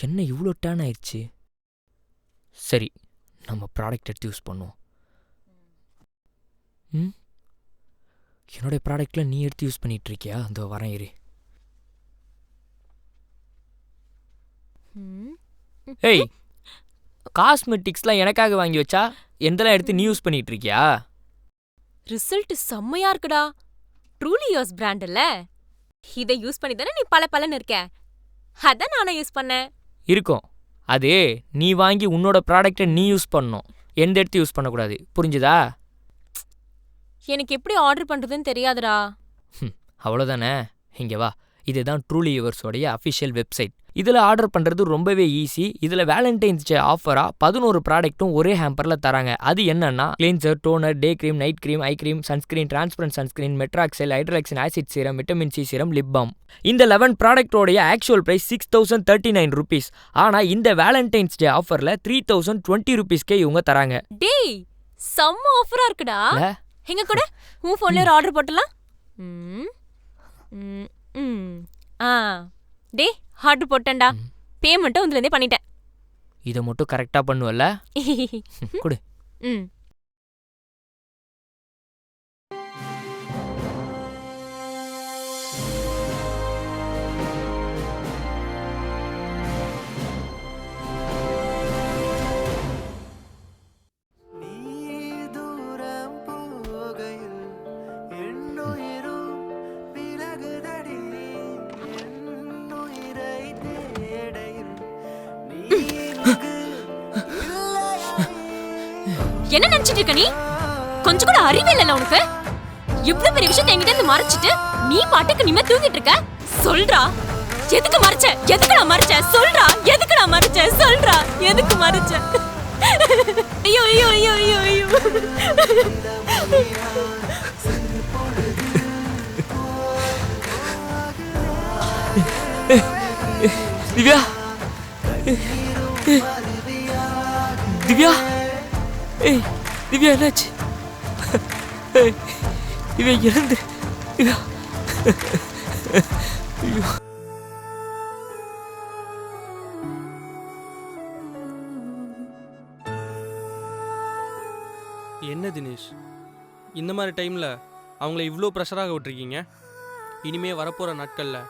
என்ன இவ்வளோ டேன் ஆயிடுச்சு? சரி, நம்ம ப்ராடக்ட் எடுத்து யூஸ் பண்ணுவோம். என்னுடைய ப்ராடக்டில் நீ எடுத்து யூஸ் பண்ணிட்டு இருக்கியா? அந்த வரேன் இரு. ஏய், காஸ்மெட்டிக்ஸ்லாம் எனக்காக வாங்கி வச்சா எந்தெல்லாம் எடுத்து நீ யூஸ் பண்ணிட்டு இருக்கியா? ரிசல்ட் செம்மையா இருக்குடா. ட்ரூலி யோர்ஸ் பிராண்ட் இல்ல, இதை யூஸ் பண்ணி தானே நீ பளபளன்னு இருக்க. அதான் நானும் யூஸ் பண்ணேன். இருக்கும். அது நீ வாங்கி உன்னோட ப்ராடக்டை நீ யூஸ் பண்ணணும், எந்த எடுத்து யூஸ் பண்ணக்கூடாது. புரிஞ்சுதா? எனக்கு எப்படி ஆர்டர் பண்றதுன்னு தெரியாதுடா. அவ்வளோதானே. இங்கே வா, இதுதான் ட்ரூலி யுவர்ஸோடைய அஃபிஷியல் வெப்சைட். இதில் ஆர்டர் பண்ணுறது ரொம்பவே ஈஸி. இதில் வேலண்டைன்ஸ் டே ஆஃபராக 11 ப்ராடக்ட்டும் ஒரே ஹேம்பரில் தராங்க. அது என்னன்னா cleanser, toner, day cream, night cream, eye cream, sunscreen, transparent sunscreen, மெட்ராக்செல், ஹைட்ராக்சின் acid serum, vitamin C serum, lip balm. இந்த 11 ப்ராடக்டோடைய ஆக்சுவல் ப்ரைஸ் 6039 ருபீஸ். ஆனால் இந்த வேலண்டைன்ஸ் டே ஆஃபரில் 3020 ருபீஸ்க்கே இவங்க தராங்க. டேய், செம்ம ஆஃபரா இருக்குடா. எங்க கூட உன் ஃபோன்ல ஒரு ஆர்டர் போட்டலாம். டேய், ஆர்டர் போட்டேன்டா. பேமெண்ட்டும் இதுலேருந்தே பண்ணிட்டேன். இதை மட்டும் கரெக்டாக பண்ணுவல்ல? கொடு. என்ன நினைச்சிட்டு இருக்க நீ? கொஞ்சம் கூட அறிவே இல்ல உனக்கு. இவ்வளவு பெரிய விஷயத்தை என்கிட்ட இருந்து மறைச்சிட்டு நீ பாட்டுக்கு நிம்ம தூங்கிட்டு இருக்க. சொல்றா, எதுக்கு மறைச்ச? எதுக்கு நான் மறைச்ச? சொல்றா, எதுக்கு நான் மறைச்ச? சொல்றா, எதுக்கு மறைச்ச? ஐயோ ஐயோ ஐயோ ஐயோ ஐயோ. திவ்யா, திவ்யா, ஏய் திவ்யா, என்னாச்சு? திவ்யா இறந்து. திவ்யா, ஐயோ. என்ன தினேஷ், இந்த மாதிரி டைமில் அவங்கள இவ்வளோ ப்ரெஷராக விட்டுருக்கீங்க? இனிமேல் வரப்போகிற நாட்களில்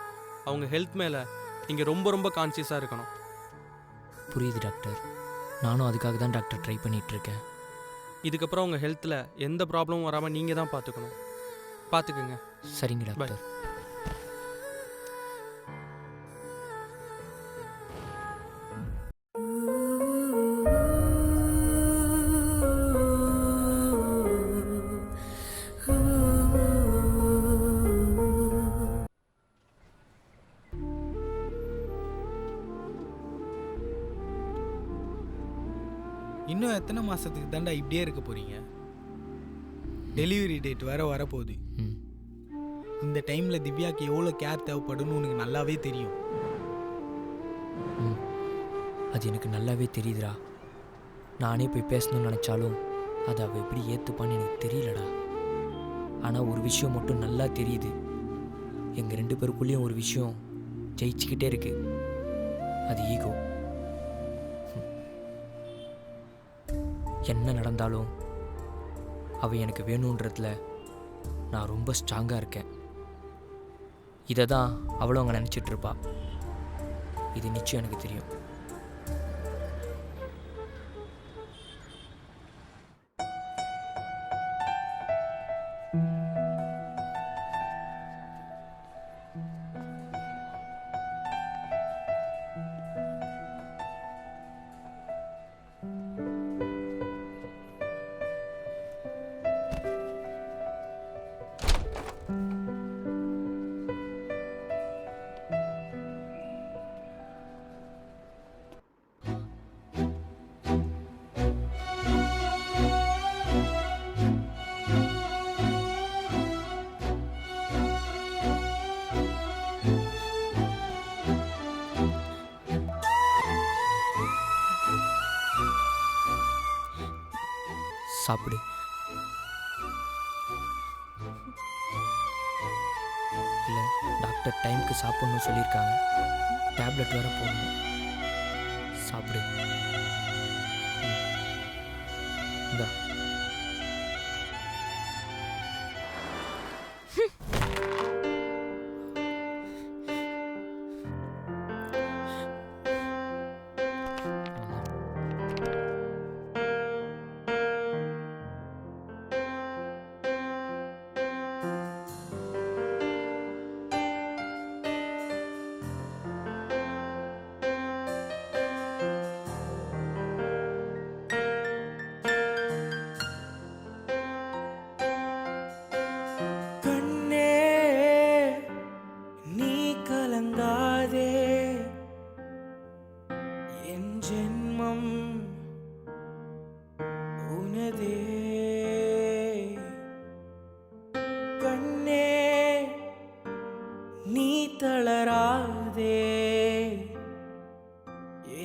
அவங்க ஹெல்த் மேலே நீங்கள் ரொம்ப ரொம்ப கான்சியஸாக இருக்கணும். புரியுது டாக்டர். நானும் அதுக்காக தான் டாக்டர் ட்ரை பண்ணிகிட்டு இருக்கேன். இதுக்கப்புறம் உங்கள் ஹெல்த்தில் எந்த ப்ராப்ளமும் வராமல் நீங்கள் தான் பார்த்துக்கணும். பார்த்துக்குங்க. சரிங்க டாக்டர். இன்னும் எத்தனை மாதத்துக்கு தாண்டா இப்படியே இருக்க போகிறீங்க? டெலிவரி டேட் வேறு வரப்போகுது. இந்த டைமில் திவ்யாவுக்கு எவ்வளோ கேர் தேவைப்படுன்னு உனக்கு நல்லாவே தெரியும். அது எனக்கு நல்லாவே தெரியுதுடா. நானே போய் பேசணும்னு நினச்சாலும் அதை அவள் எப்படி ஏற்றுப்பான்னு எனக்கு தெரியலடா. ஆனால் ஒரு விஷயம் மட்டும் நல்லா தெரியுது. எங்கள் 2 பேருக்குள்ளேயும் ஒரு விஷயம் ஜெயிச்சுக்கிட்டே இருக்கு. அது ஈகோ. என்ன நடந்தாலும் அவள் எனக்கு வேணுன்றதுல நான் ரொம்ப ஸ்ட்ராங்காக இருக்கேன். இதை தான் அவளும் அங்கே நினச்சிட்ருப்பா. இது நிச்சயம் எனக்கு தெரியும். சாப்பிடு. இல்லை, டாக்டர் டைமுக்கு சாப்பிட்ணுன்னு சொல்லியிருக்காங்க. டேப்லெட் வேறு போடணும். சாப்பிடு. இந்தா. தளராதே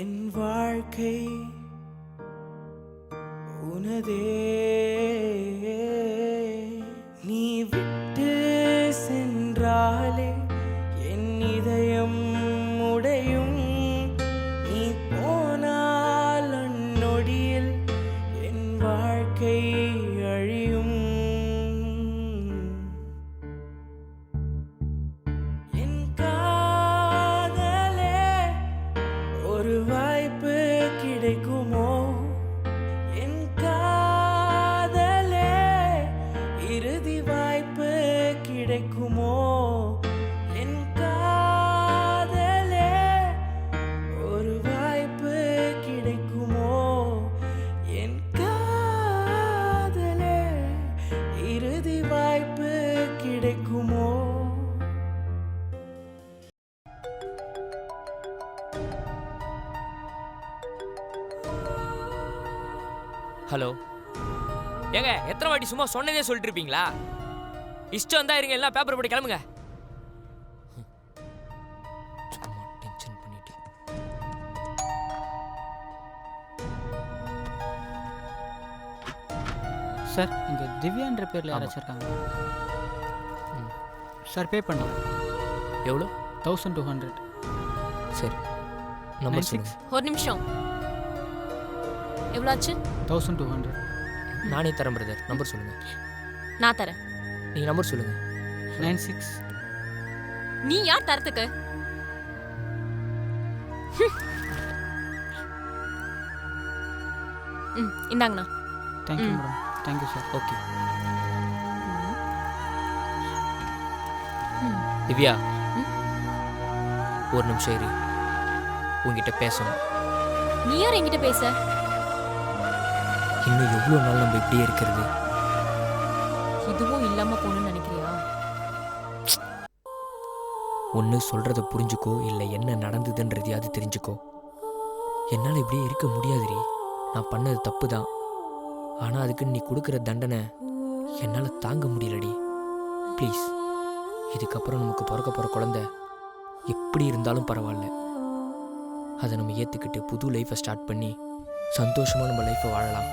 என் வாழ்க்கை உனதே. நீ விட்டு சென்றாலே என் இதயம் உடையும். நீ போனால் அந்நொடியில் என் வாழ்க்கை அழியும். என் காதலே ஒரு வாய்ப்பு கிடைக்குமோ? என் காதலே இறுதி வாய்ப்பு கிடைக்குமோ? என் காதலே ஒரு வாய்ப்பு கிடைக்குமோ? என் காதலே இறுதி வாய்ப்பு கிடைக்குமோ? ஹலோ ஏங்க, எத்தனை வாட்டி சும்மா சொன்னதே சொல்லிட்டு இருப்பீங்களா? இஷ்டம் தான் இருங்க, எல்லாம் பேப்பர் போட்டு கிளம்புங்க. சும்மா டென்ஷன் பண்ணிட்டு. சார் இங்கே திவ்யான்ற பேரில் ஆமா. யாராச்சும் இருக்காங்க? ம். சார் பே பண்ணலாம். எவ்வளோ? 1200. சரி, நம்பர் 96. சொல்லுங்க. ஒரு நிமிஷம். எவ்வளோ ஆச்சு? 1200. நானே தரேன் பிரதர், நம்பர் சொல்லுங்க. நான் தரேன். நீங்கள் நம்பர் சொல்லுங்க. 96. நீ யார் தரத்துக்கு? ம், இந்தாங்கண்ணா. தேங்க்யூ ம். Madam. Thank you sir. Okay. Divya, ம். ஒரு நிமிஷம் இரு, உங்ககிட்ட பேசணும். நீ யார் என்கிட்ட பேச? இன்னும் எவ்வளோ நாள் நம்ம இப்படியே இருக்கிறது? இதுவும் இல்லாம போகணும்னு நினைக்கிறியா? ஒன்று சொல்கிறத புரிஞ்சுக்கோ, இல்லை என்ன நடந்ததுன்றதையாவது தெரிஞ்சுக்கோ. என்னால் இப்படியே இருக்க முடியாதுரி. நான் பண்ணது தப்பு தான், ஆனால் அதுக்கு நீ கொடுக்குற தண்டனை என்னால் தாங்க முடியலடி. ப்ளீஸ், இதுக்கப்புறம் நமக்கு பிறக்க போகிற குழந்தை எப்படி இருந்தாலும் பரவாயில்ல, அதை நம்ம ஏற்றுக்கிட்டு புது லைஃப்பை ஸ்டார்ட் பண்ணி சந்தோஷமாக நம்ம லைஃப்பை வாழலாம்.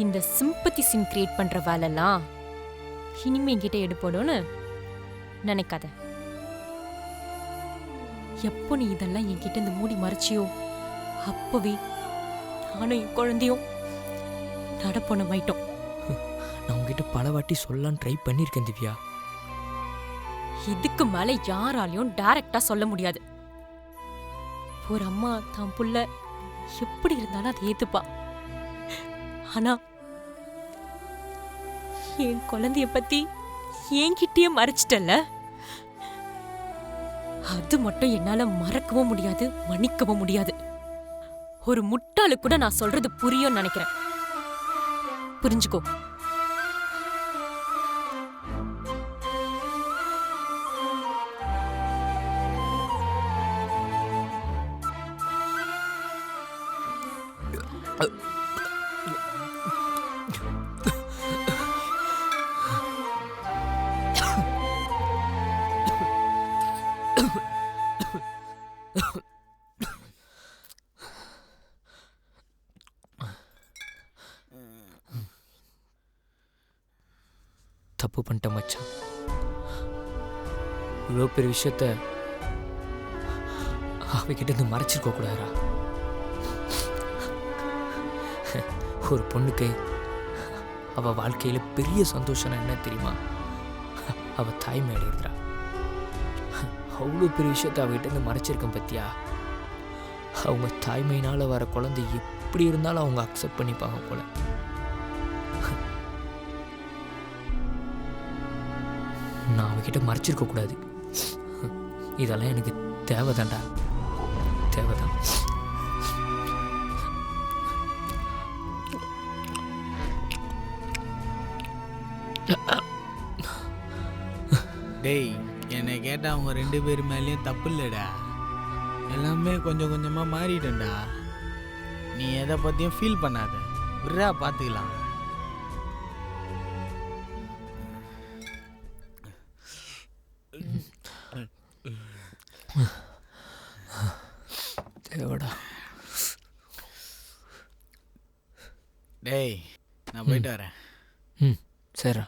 இந்த சிம்பத்தி சீன் கிரியேட் பண்ற வேலைலாம் இனிமே என்கிட்ட எடுப்போடும்னு நினைக்காத. எப்போ நீ இதெல்லாம் என்கிட்ட இந்த மூடி மறைச்சியோ அப்பவே நானும் என் குழந்தையும் நடப்போன மாயிட்டோம். நான் உங்ககிட்ட பல வாட்டி சொல்லலான்னு ட்ரை பண்ணியிருக்கேன் திவ்யா. இதுக்கு மேல யாராலையும் டைரக்டா சொல்ல முடியாது. ஒரு அம்மா தான் புள்ள எப்படி இருந்தாலும் அதை ஏத்துப்பா. ஆனா என் குழந்தைய பத்தி என்கிட்டயே மறைச்சிட்டல, அது மட்டும் என்னால மறக்கவும் முடியாது, மன்னிக்கவும் முடியாது. ஒரு முட்டாளு கூட நான் சொல்றது புரியும் நினைக்கிறேன். புரிஞ்சுக்கோ. தப்பு பண்ணிட்டேன் மச்சான். இவ்வளோ பெரிய விஷயத்த அவகிட்ட இருந்து மறைச்சிருக்க கூடாதுடா. ஒரு பொண்ணுக்கு அவள் வாழ்க்கையில் பெரிய சந்தோஷம் என்ன தெரியுமா? அவள் தாய்மை அடைகிறா. அவ்வளோ பெரிய விஷயத்த அவகிட்ட இருந்து மறைச்சிருக்கேன் பத்தியா? அவங்க தாய்மையினால் வர குழந்தை எப்படி இருந்தாலும் அவங்க அக்செப்ட் பண்ணிப்பாங்க போல. நான் அவகிட்ட மறைச்சிருக்க கூடாது. இதெல்லாம் எனக்கு தேவைதான்டா, தேவைதான். டேய், என்னை கேட்டால் அவங்க 2 பேர் மேலேயும் தப்பு இல்லைடா. எல்லாமே கொஞ்சம் கொஞ்சமாக மாறிட்டேன்டா. நீ எதை பற்றியும் ஃபீல் பண்ணாத, விட்றா பார்த்துக்கலாம். தேவைடா. டேய், நான் போயிட்டு வரேன். சரிடா.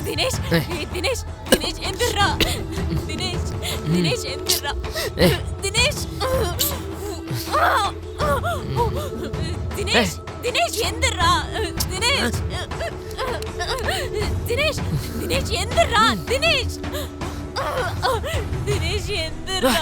தினேஷ், தினேஷ் எந்திரா. தினேஷ், தினேஷ் எந்திரா. தினேஷ், தினேஷ், தினேஷ் எந்திரா. தினேஷ், தினேஷ், தினேஷ் எந்திரா. தினேஷ், தினேஷ் எந்திரா.